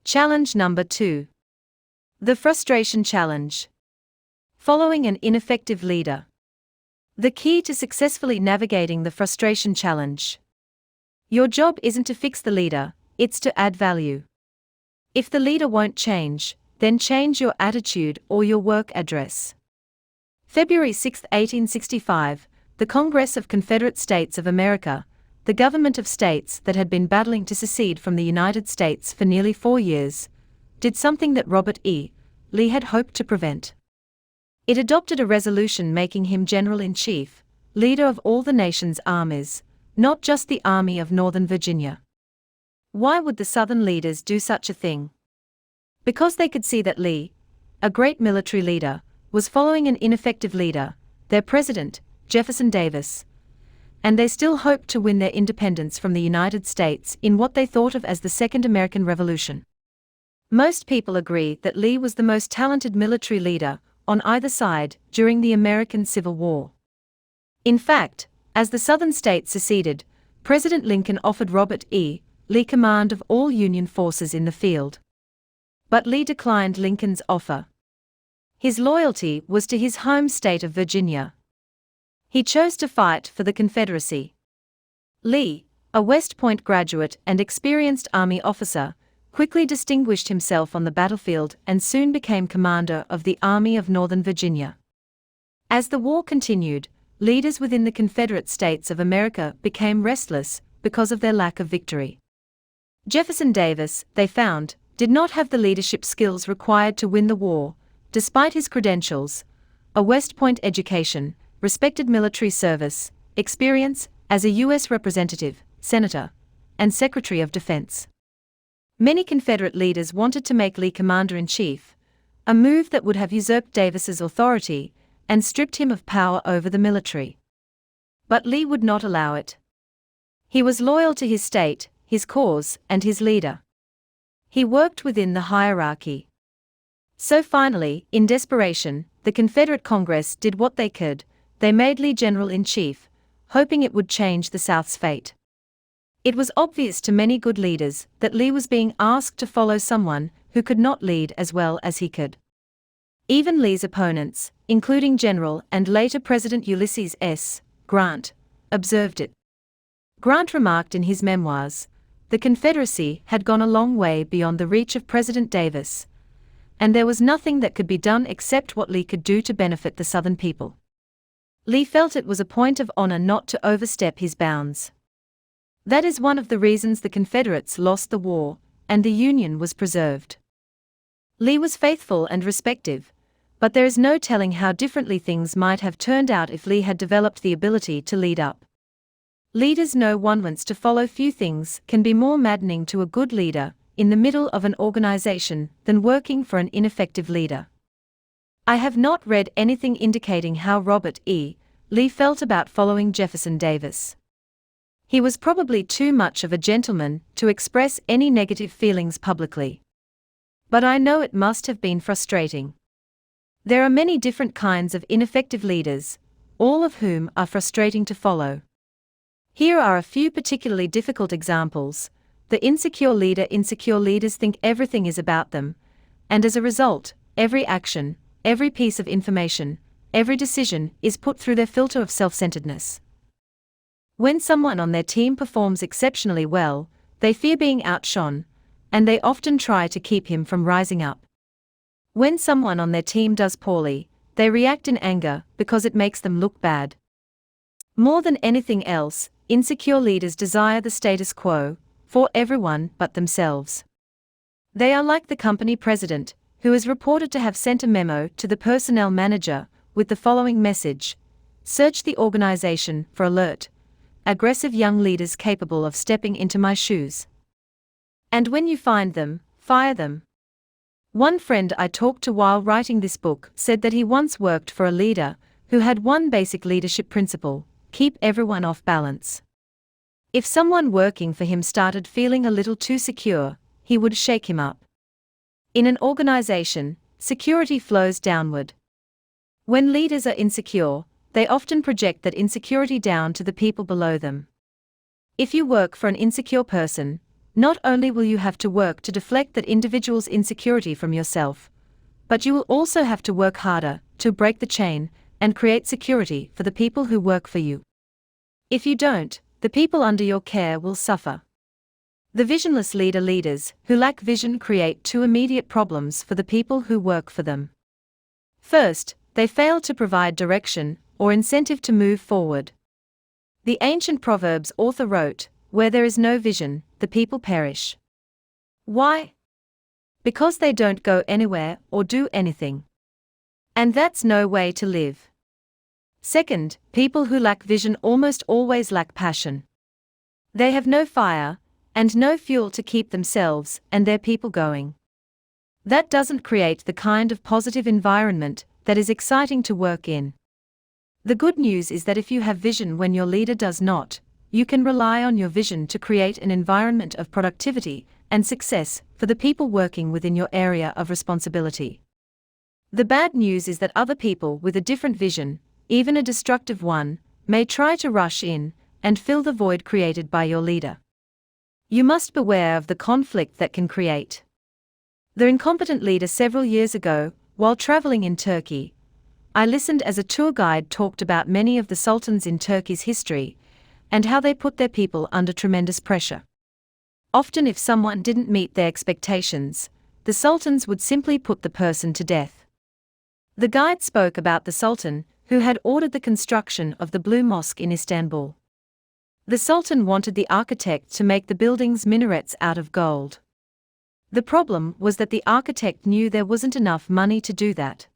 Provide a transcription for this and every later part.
Challenge number 2. The frustration challenge. Following an ineffective leader. The key to successfully navigating the frustration challenge. Your job isn't to fix the leader, it's to add value. If the leader won't change, then change your attitude or your work address. February 6, 1865, the Congress of Confederate States of America, the government of states that had been battling to secede from the United States for nearly 4 years, did something that Robert E. Lee had hoped to prevent. It adopted a resolution making him General-in-Chief, leader of all the nation's armies, not just the Army of Northern Virginia. Why would the Southern leaders do such a thing? Because they could see that Lee, a great military leader, was following an ineffective leader, their president, Jefferson Davis, and they still hoped to win their independence from the United States in what they thought of as the Second American Revolution. Most people agree that Lee was the most talented military leader on either side during the American Civil War. In fact, as the Southern states seceded, President Lincoln offered Robert E. Lee command of all Union forces in the field. But Lee declined Lincoln's offer. His loyalty was to his home state of Virginia. He chose to fight for the Confederacy. Lee, a West Point graduate and experienced Army officer, quickly distinguished himself on the battlefield and soon became commander of the Army of Northern Virginia. As the war continued, leaders within the Confederate States of America became restless because of their lack of victory. Jefferson Davis, they found, did not have the leadership skills required to win the war, despite his credentials, a West Point education, respected military service, experience as a U.S. representative, senator, and Secretary of Defense. Many Confederate leaders wanted to make Lee commander-in-chief, a move that would have usurped Davis's authority and stripped him of power over the military. But Lee would not allow it. He was loyal to his state, his cause, and his leader. He worked within the hierarchy. So finally, in desperation, the Confederate Congress did what they could. They made Lee General-in-Chief, hoping it would change the South's fate. It was obvious to many good leaders that Lee was being asked to follow someone who could not lead as well as he could. Even Lee's opponents, including General and later President Ulysses S. Grant, observed it. Grant remarked in his memoirs, "The Confederacy had gone a long way beyond the reach of President Davis, and there was nothing that could be done except what Lee could do to benefit the Southern people." Lee felt it was a point of honor not to overstep his bounds. That is one of the reasons the Confederates lost the war, and the Union was preserved. Lee was faithful and respective, but there is no telling how differently things might have turned out if Lee had developed the ability to lead up. Leaders know one wants to follow. Few things can be more maddening to a good leader in the middle of an organization than working for an ineffective leader. I have not read anything indicating how Robert E. Lee felt about following Jefferson Davis. He was probably too much of a gentleman to express any negative feelings publicly. But I know it must have been frustrating. There are many different kinds of ineffective leaders, all of whom are frustrating to follow. Here are a few particularly difficult examples. The insecure leader. Insecure leaders think everything is about them, and as a result, every action, every piece of information, every decision is put through their filter of self-centeredness. When someone on their team performs exceptionally well, they fear being outshone, and they often try to keep him from rising up. When someone on their team does poorly, they react in anger because it makes them look bad. More than anything else, insecure leaders desire the status quo, for everyone but themselves. They are like the company president, who is reported to have sent a memo to the personnel manager with the following message: "Search the organization for alert, aggressive young leaders capable of stepping into my shoes. And when you find them, fire them." One friend I talked to while writing this book said that he once worked for a leader who had one basic leadership principle: keep everyone off balance. If someone working for him started feeling a little too secure, he would shake him up. In an organization, security flows downward. When leaders are insecure, they often project that insecurity down to the people below them. If you work for an insecure person, not only will you have to work to deflect that individual's insecurity from yourself, but you will also have to work harder to break the chain and create security for the people who work for you. If you don't, the people under your care will suffer. The visionless leaders who lack vision create two immediate problems for the people who work for them. First, they fail to provide direction or incentive to move forward. The ancient Proverbs author wrote, "Where there is no vision, the people perish." Why? Because they don't go anywhere or do anything. And that's no way to live. Second, people who lack vision almost always lack passion. They have no fire and no fuel to keep themselves and their people going. That doesn't create the kind of positive environment that is exciting to work in. The good news is that if you have vision when your leader does not, you can rely on your vision to create an environment of productivity and success for the people working within your area of responsibility. The bad news is that other people with a different vision, even a destructive one, may try to rush in and fill the void created by your leader. You must beware of the conflict that can create. The incompetent leader. Several years ago, while traveling in Turkey, I listened as a tour guide talked about many of the sultans in Turkey's history and how they put their people under tremendous pressure. Often if someone didn't meet their expectations, the sultans would simply put the person to death. The guide spoke about the sultan who had ordered the construction of the Blue Mosque in Istanbul. The sultan wanted the architect to make the building's minarets out of gold. The problem was that the architect knew there wasn't enough money to do that.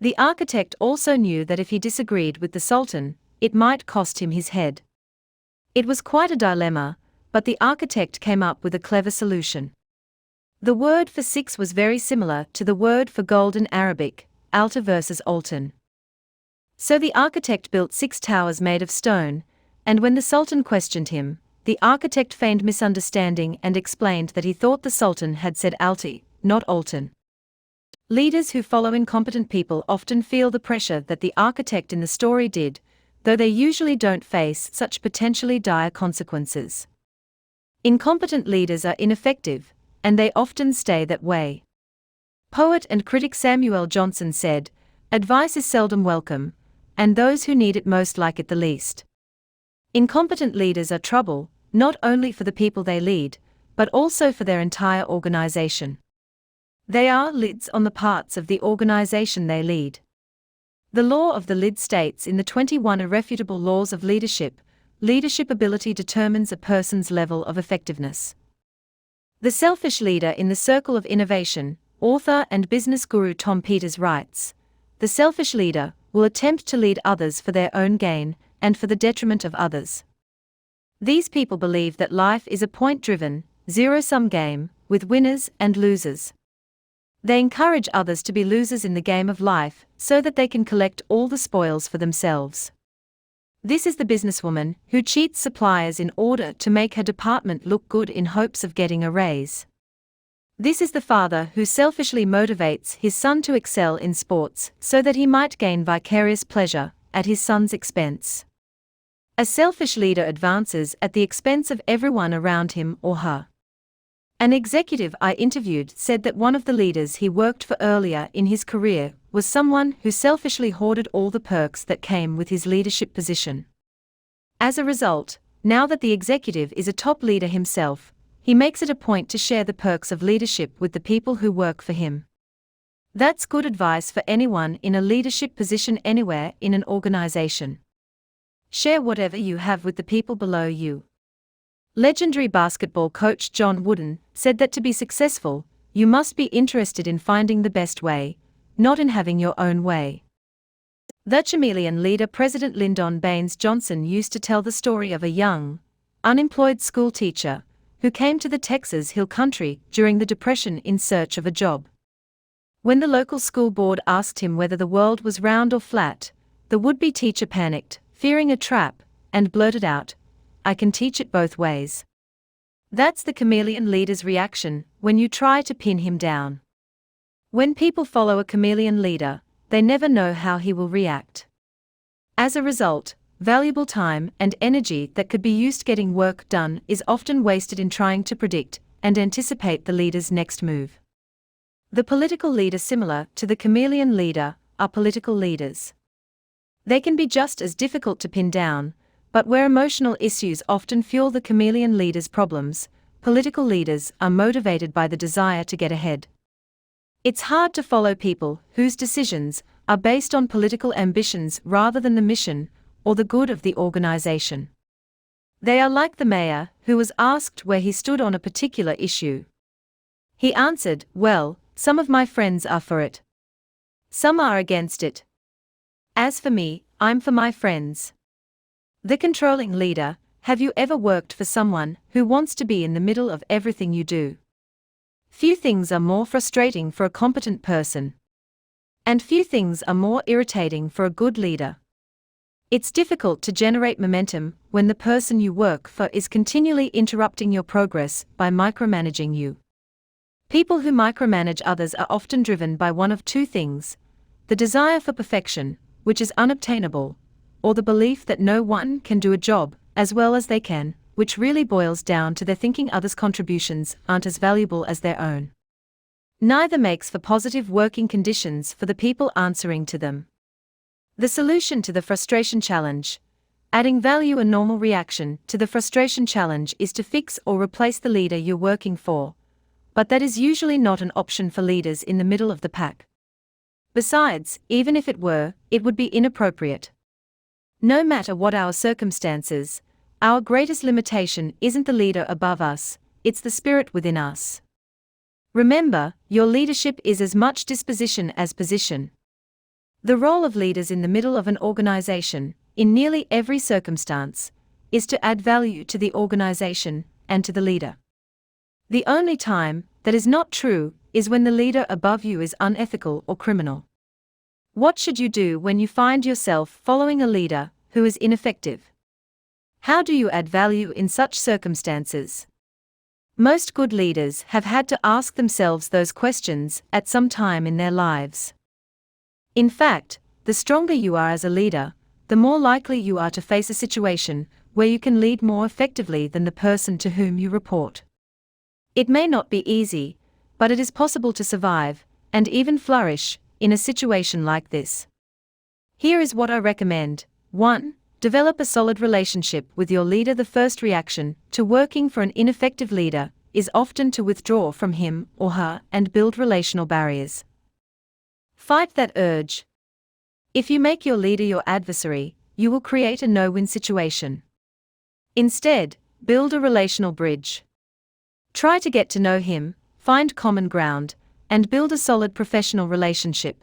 The architect also knew that if he disagreed with the sultan, it might cost him his head. It was quite a dilemma, but the architect came up with a clever solution. The word for six was very similar to the word for gold in Arabic, alta versus altan. So the architect built 6 towers made of stone, and when the sultan questioned him, the architect feigned misunderstanding and explained that he thought the sultan had said alti, not altan. Leaders who follow incompetent people often feel the pressure that the architect in the story did, though they usually don't face such potentially dire consequences. Incompetent leaders are ineffective, and they often stay that way. Poet and critic Samuel Johnson said, "Advice is seldom welcome, and those who need it most like it the least." Incompetent leaders are trouble, not only for the people they lead, but also for their entire organization. They are lids on the parts of the organization they lead. The law of the lid states in the 21 irrefutable laws of leadership, leadership ability determines a person's level of effectiveness. The selfish leader in The Circle of Innovation, author and business guru Tom Peters writes, "The selfish leader will attempt to lead others for their own gain and for the detriment of others." These people believe that life is a point-driven, zero-sum game, with winners and losers. They encourage others to be losers in the game of life so that they can collect all the spoils for themselves. This is the businesswoman who cheats suppliers in order to make her department look good in hopes of getting a raise. This is the father who selfishly motivates his son to excel in sports so that he might gain vicarious pleasure at his son's expense. A selfish leader advances at the expense of everyone around him or her. An executive I interviewed said that one of the leaders he worked for earlier in his career was someone who selfishly hoarded all the perks that came with his leadership position. As a result, now that the executive is a top leader himself, he makes it a point to share the perks of leadership with the people who work for him. That's good advice for anyone in a leadership position anywhere in an organization. Share whatever you have with the people below you. Legendary basketball coach John Wooden said that to be successful, you must be interested in finding the best way, not in having your own way. The chameleon leader President Lyndon Baines Johnson used to tell the story of a young, unemployed school teacher who came to the Texas Hill Country during the Depression in search of a job. When the local school board asked him whether the world was round or flat, the would-be teacher panicked, fearing a trap, and blurted out, "I can teach it both ways." That's the chameleon leader's reaction when you try to pin him down. When people follow a chameleon leader, they never know how he will react. As a result, valuable time and energy that could be used getting work done is often wasted in trying to predict and anticipate the leader's next move. The political leader, similar to the chameleon leader, are political leaders. They can be just as difficult to pin down, but where emotional issues often fuel the chameleon leader's problems, political leaders are motivated by the desire to get ahead. It's hard to follow people whose decisions are based on political ambitions rather than the mission or the good of the organization. They are like the mayor who was asked where he stood on a particular issue. He answered, "Well, some of my friends are for it. Some are against it. As for me, I'm for my friends." The controlling leader. Have you ever worked for someone who wants to be in the middle of everything you do? Few things are more frustrating for a competent person. And few things are more irritating for a good leader. It's difficult to generate momentum when the person you work for is continually interrupting your progress by micromanaging you. People who micromanage others are often driven by one of two things: the desire for perfection, which is unobtainable, or the belief that no one can do a job as well as they can, which really boils down to their thinking others' contributions aren't as valuable as their own. Neither makes for positive working conditions for the people answering to them. The solution to the frustration challenge. Adding value. A normal reaction to the frustration challenge is to fix or replace the leader you're working for, but that is usually not an option for leaders in the middle of the pack. Besides, even if it were, it would be inappropriate. No matter what our circumstances, our greatest limitation isn't the leader above us, it's the spirit within us. Remember, your leadership is as much disposition as position. The role of leaders in the middle of an organization, in nearly every circumstance, is to add value to the organization and to the leader. The only time that is not true is when the leader above you is unethical or criminal. What should you do when you find yourself following a leader who is ineffective? How do you add value in such circumstances? Most good leaders have had to ask themselves those questions at some time in their lives. In fact, the stronger you are as a leader, the more likely you are to face a situation where you can lead more effectively than the person to whom you report. It may not be easy, but it is possible to survive, and even flourish, in a situation like this. Here is what I recommend. 1. Develop a solid relationship with your leader. The first reaction to working for an ineffective leader is often to withdraw from him or her and build relational barriers. Fight that urge. If you make your leader your adversary, you will create a no-win situation. Instead, build a relational bridge. Try to get to know him, find common ground, and build a solid professional relationship.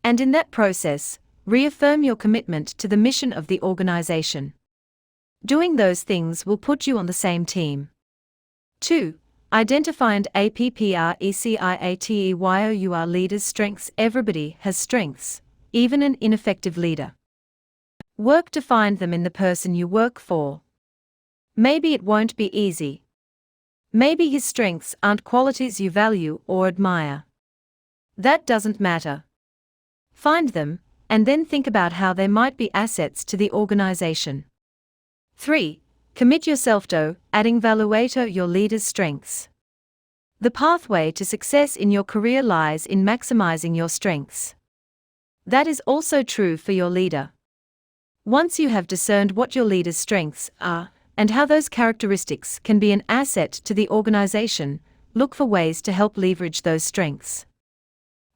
And in that process, reaffirm your commitment to the mission of the organization. Doing those things will put you on the same team. 2. Identify and appreciate your leader's strengths. Everybody has strengths, even an ineffective leader. Work to find them in the person you work for. Maybe it won't be easy. Maybe his strengths aren't qualities you value or admire. That doesn't matter. Find them, and then think about how they might be assets to the organization. 3. Commit yourself to adding value to your leader's strengths. The pathway to success in your career lies in maximizing your strengths. That is also true for your leader. Once you have discerned what your leader's strengths are, and how those characteristics can be an asset to the organization, look for ways to help leverage those strengths.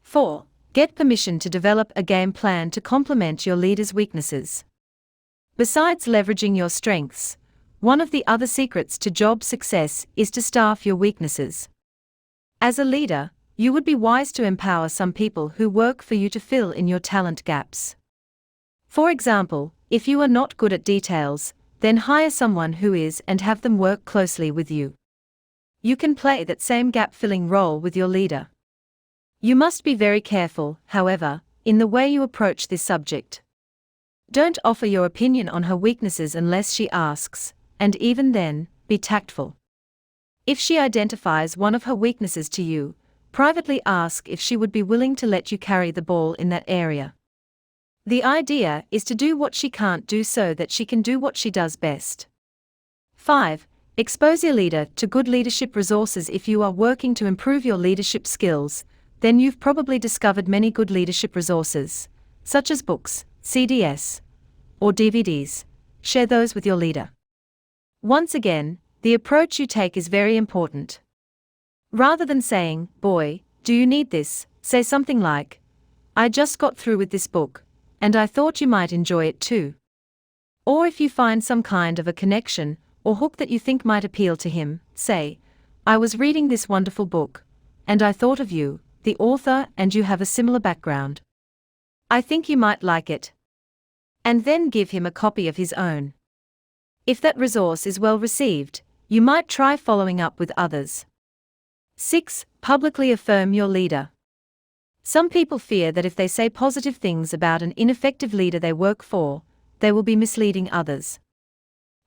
4. Get permission to develop a game plan to complement your leader's weaknesses. Besides leveraging your strengths, one of the other secrets to job success is to staff your weaknesses. As a leader, you would be wise to empower some people who work for you to fill in your talent gaps. For example, if you are not good at details, then hire someone who is and have them work closely with you. You can play that same gap-filling role with your leader. You must be very careful, however, in the way you approach this subject. Don't offer your opinion on her weaknesses unless she asks, and even then, be tactful. If she identifies one of her weaknesses to you, privately ask if she would be willing to let you carry the ball in that area. The idea is to do what she can't do so that she can do what she does best. 5. Expose your leader to good leadership resources. If you are working to improve your leadership skills, then you've probably discovered many good leadership resources, such as books, CDs, or DVDs. Share those with your leader. Once again, the approach you take is very important. Rather than saying, "Boy, do you need this?" say something like, "I just got through with this book, and I thought you might enjoy it too." Or if you find some kind of a connection or hook that you think might appeal to him, say, "I was reading this wonderful book, and I thought of you, the author, and you have a similar background. I think you might like it." And then give him a copy of his own. If that resource is well received, you might try following up with others. 6. Publicly affirm your leader. Some people fear that if they say positive things about an ineffective leader they work for, they will be misleading others.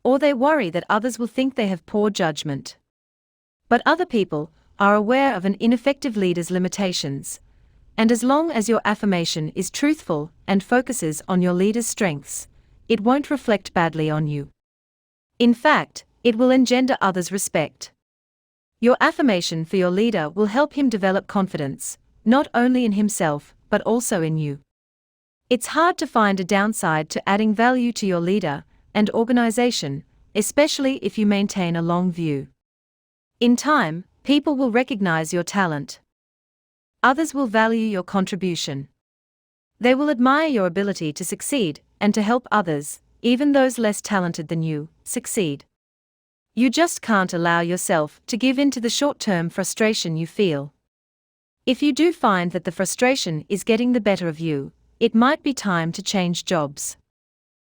Or they worry that others will think they have poor judgment. But other people are aware of an ineffective leader's limitations, and as long as your affirmation is truthful and focuses on your leader's strengths, it won't reflect badly on you. In fact, it will engender others' respect. Your affirmation for your leader will help him develop confidence, not only in himself, but also in you. It's hard to find a downside to adding value to your leader and organization, especially if you maintain a long view. In time, people will recognize your talent. Others will value your contribution. They will admire your ability to succeed and to help others, even those less talented than you, succeed. You just can't allow yourself to give in to the short-term frustration you feel. If you do find that the frustration is getting the better of you, it might be time to change jobs.